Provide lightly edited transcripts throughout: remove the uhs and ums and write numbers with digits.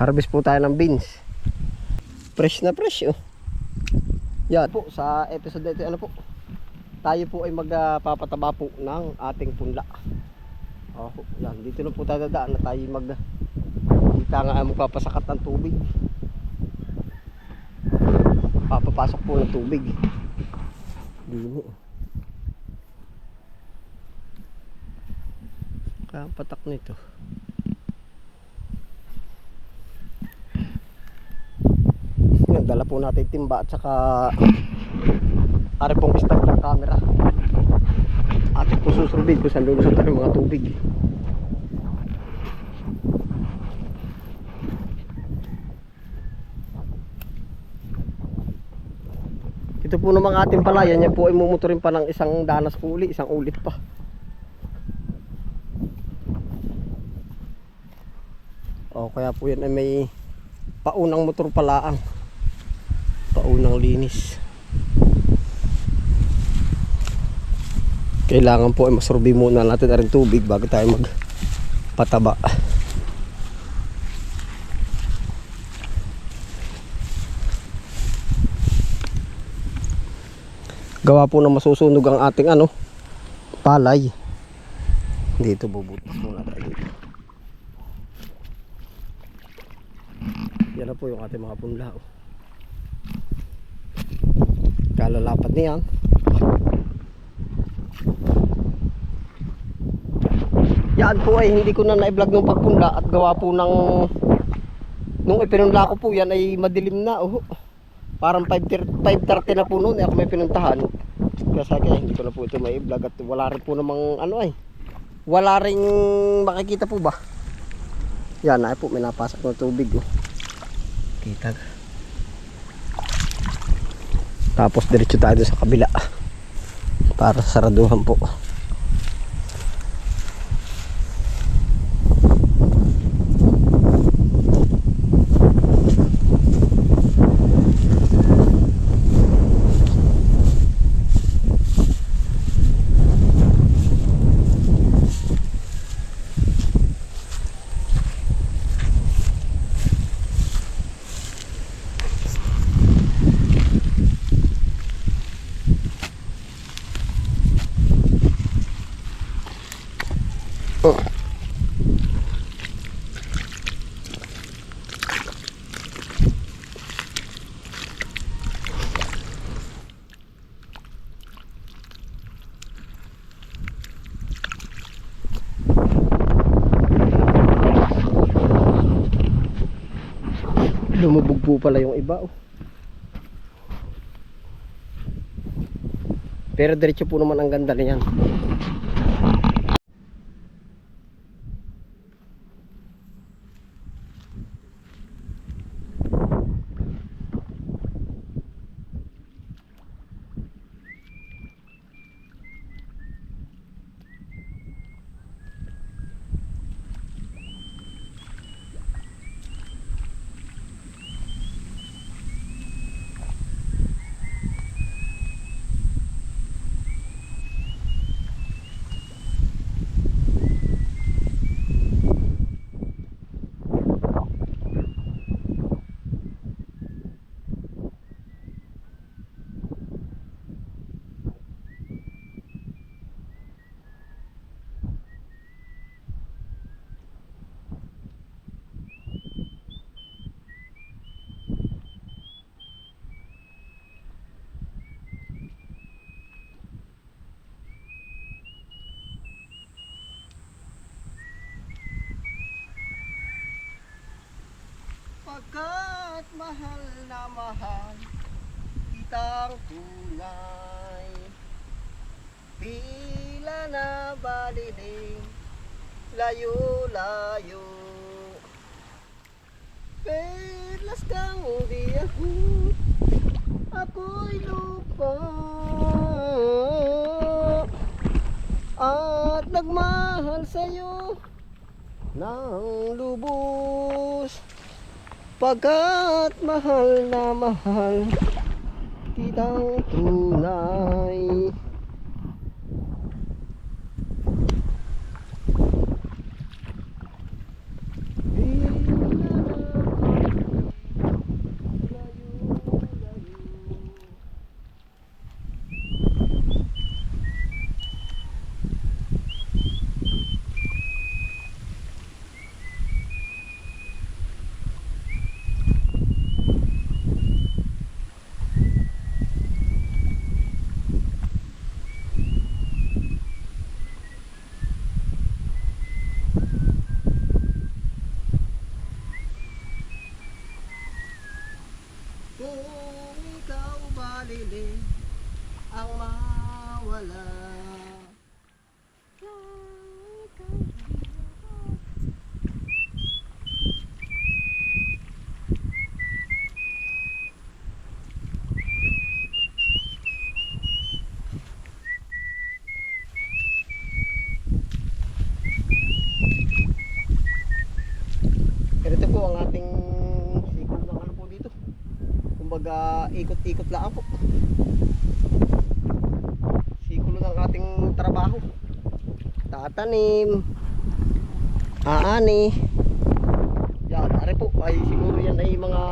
Harvest po tayo ng beans. Fresh na fresh oh. Yan po sa episode dito ano po. Tayo po ay magpapataba po ng ating punla. Oh, yan dito na po tayo dadaan na tayo kita nga magpapasakat ng tubig. Papapasok po ng tubig. Dino. Kapatak nito. Dala po natin timba at saka ari pong start ng camera. Ating po susunod kung saan lulusot tayo mga tubig. Ito po ng mga ating palayan, yan po ay mumuturin pa ng isang danas po uli, isang ulit pa. O kaya po yan ay may paunang motor palaang. Paunang linis. Kailangan po ay masurbi muna natin na rin tubig bago tayo magpataba. Gawa po na masusunog ang ating palay. Dito bubutas muna tayo dito. Yan na po yung ating mga punla. Kalalapat niyan. Yan po ay hindi ko na na-vlog ng pagpunla at gawa po nung ipinunla ko po yan ay madilim na. Parang 5:30 na po noon ako may pinuntahan. Kaya hindi ko na po ito may vlog at wala rin po namang wala ring makikita po ba. Yan ay po may napasak ng tubig Kita. Tapos diretso tayo sa kabila para sa saraduhan po. Lumubog po pala yung iba Pero diretso po naman ang ganda niyan. Pagkat mahal na mahal kitang tunay, pila na baliling layo-layo, perlas kang di ako'y lupa at nagmahal sa'yo ng lubos. Pagkat mahal na mahal kitang tunay. Kung ikaw balili ang mawala. Ganito po ang ating sikol ng ano po dito. Kumbaga ikot-ikot lang po. Sikol ng ating trabaho. Tatanim, aani. Yan, are po ay siguro yan ay mga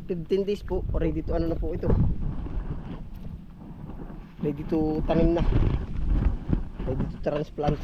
15 days po. Ready to ano na po ito. Ready to tanim na. Ready to transplant.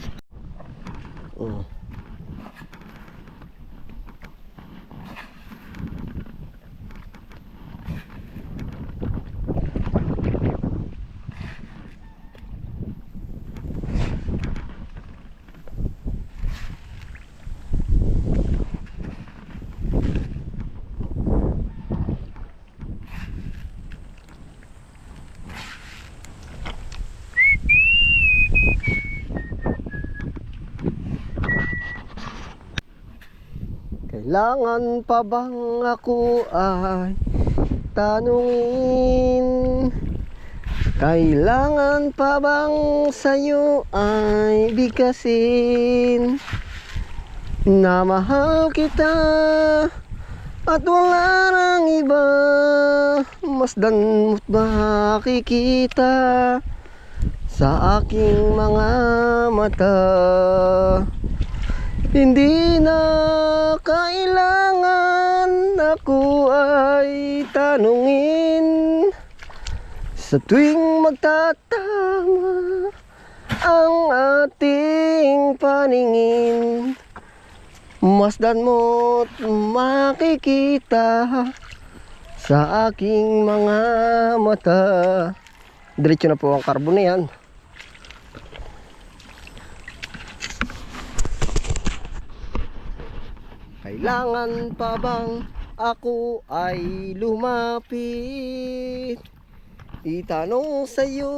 Kailangan pa bang ako ay tanungin? Kailangan pa bang sa'yo ay bigkasin? Na mahal kita at wala nang iba. Masdan mo't makikita sa aking mga mata. Hindi na kailangan ako ay tanungin. Sa tuwing magtatama ang ating paningin, masdan mo't makikita sa aking mga mata. Diretso na po ang karbon na yan. Kailangan pa bang ako ay lumapit? Itanong sa'yo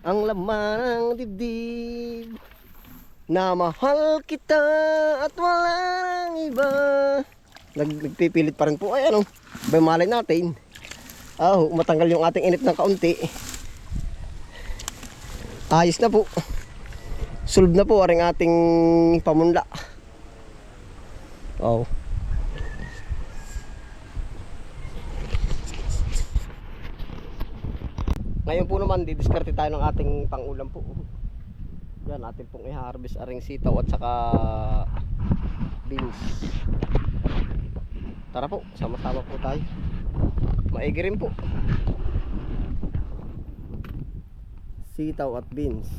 ang laman ng dibdib. Na mahal kita at wala nang iba. Nagpipilit pa rin po. Ay ano, ba malay natin. Matanggal yung ating init ng kaunti. Ayos na po. Solve na po ang ating pamunla. Ngayon po naman didiskarte tayo ng ating pangulam po. Yan, atin pong i-harvest aring sitaw at saka beans. Tara po, sama-sama po tayo. Maigi rin po. Sitaw at beans.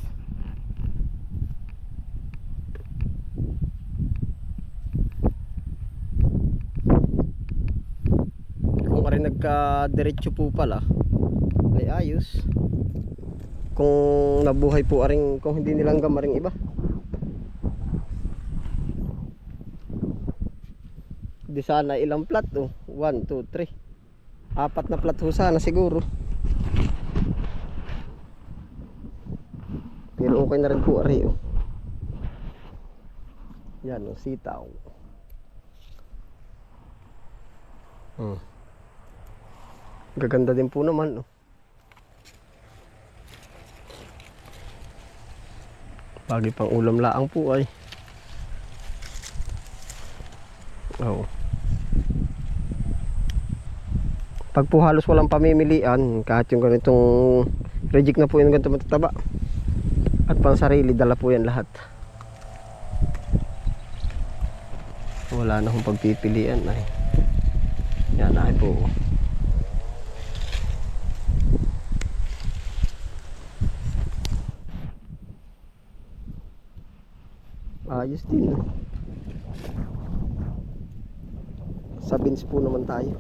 Kung ka rin nagka-diretso po pala ay ayos. Kung nabuhay po aring, kung hindi nilanggam aring iba. Di sana ilang plat 1, 2, 3. 4 na plat ho sana siguro. Pero okay na rin po ari Yan sitaw. Gaganda din po naman Bagay pang ulam laang po ay. Pag po halos walang pamimilian, kahit yung ganitong reject na po yung ganito matataba at pansarili, dala po yan lahat. Wala na akong pagpipilian ay. Yan ay po. Ayos din. Sa beans po naman tayo.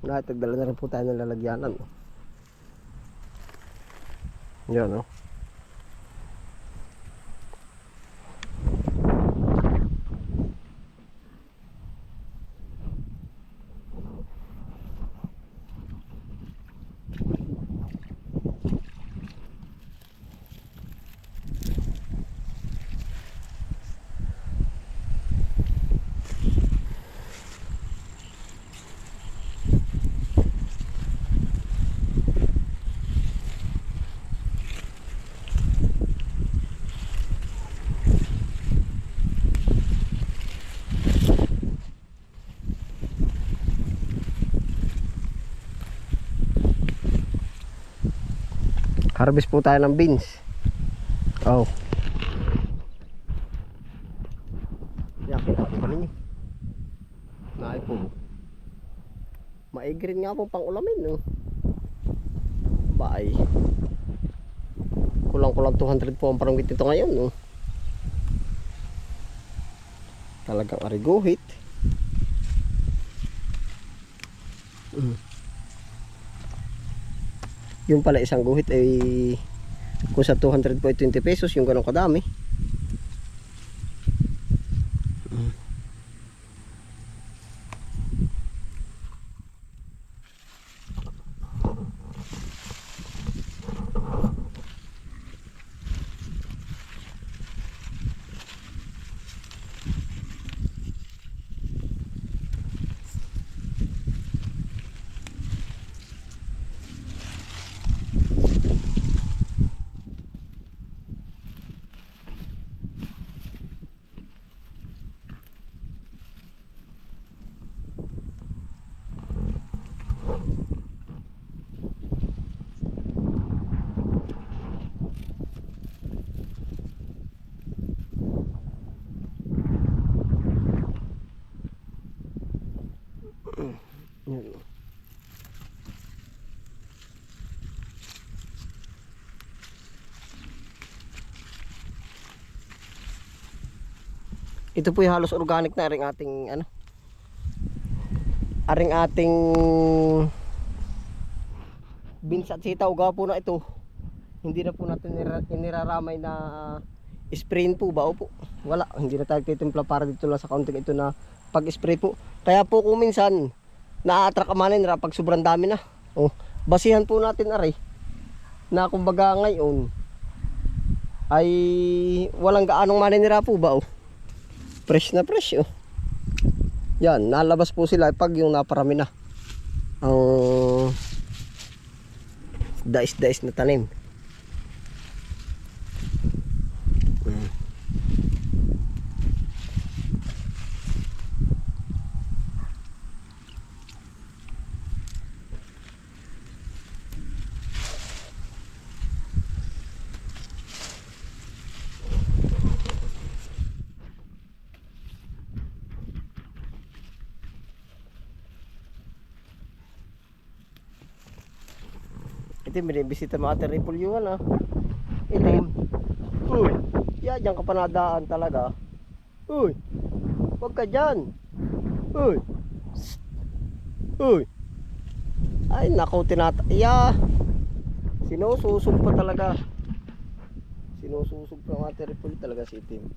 Tagdala na rin po tayo ng lalagyanan. Yan Mag-harvest po tayo ng beans. Oh. Yan, kita ko pa ninyo. Naay po. Maigrin nga po pang ulamin, no? Bye. Kulang-kulang 200 po ang parangwit nito ngayon, no? Talagang ariguhit. Yung pala isang guhit ay kung sa 200 po ay 20 pesos yung ganong kadami. Ito po yung halos organic na aring ating ano. Aring ating beans at sitaw gawa po na ito. Hindi na po natin niraramay na sprayin po ba? Opo. Wala, hindi na tayo titimpla para dito lang sa kaunting ito na pag-spray po. Kaya po kung minsan na-attract amanin pag sobrang dami na. Oh, basihan po natin aray na kumbaga ngayon ay walang gaanong maninira po ba? Oh. Fresh na fresh, oh. Yan, nalabas po sila pag yung naparami na ang dais-dais na tanim. Ito binibisita mga Teripulyo, ah. Itim. Uy, yan ka panadaan talaga. Uy, huwag ka dyan. Uy. Psst. Uy. Ay naku, sinususog pa talaga. Sinususog pa mga Teripulyo talaga si Itim.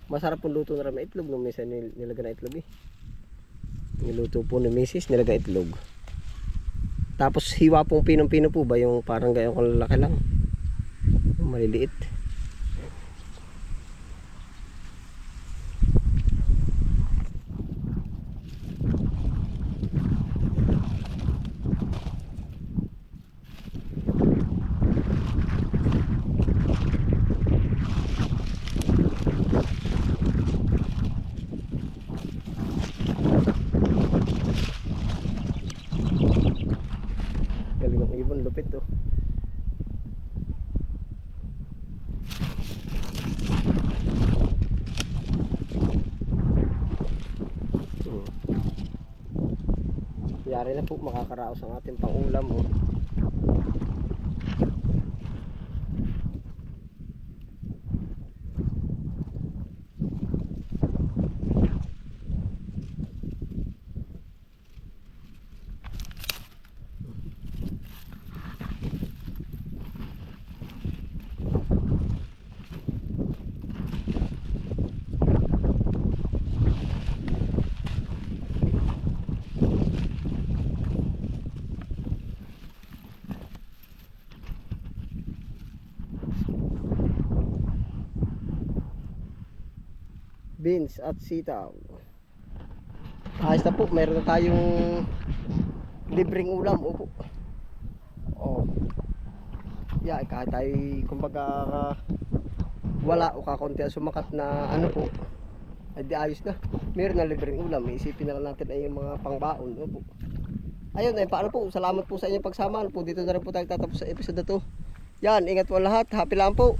Masarap pong luto na rin itlog nung minsan nilagay na itlog eh. Niluto po ni Mrs. nilagay itlog. Tapos hiwa pong pinong-pino po ba yung parang gayong kalalaki lang. Yung maliliit. Lupit to. Yari na po, makakaraos ang ating pangulam, oh. Beans at sitaw. Ayos na po, meron na tayong libreng ulam. Opo. Oh. Yeah, kahit tayo kumbaga wala o kakaunti ang sumakat na ano po, ay di ayos na. Meron na libreng ulam, isipin na lang natin ay yung mga pangbaon. Opo. Ayun, ay paano po, salamat po sa inyong pagsama. Ano po, dito na rin po tayo tatapos sa episode na to. Yan, ingat po lahat, happy lang po.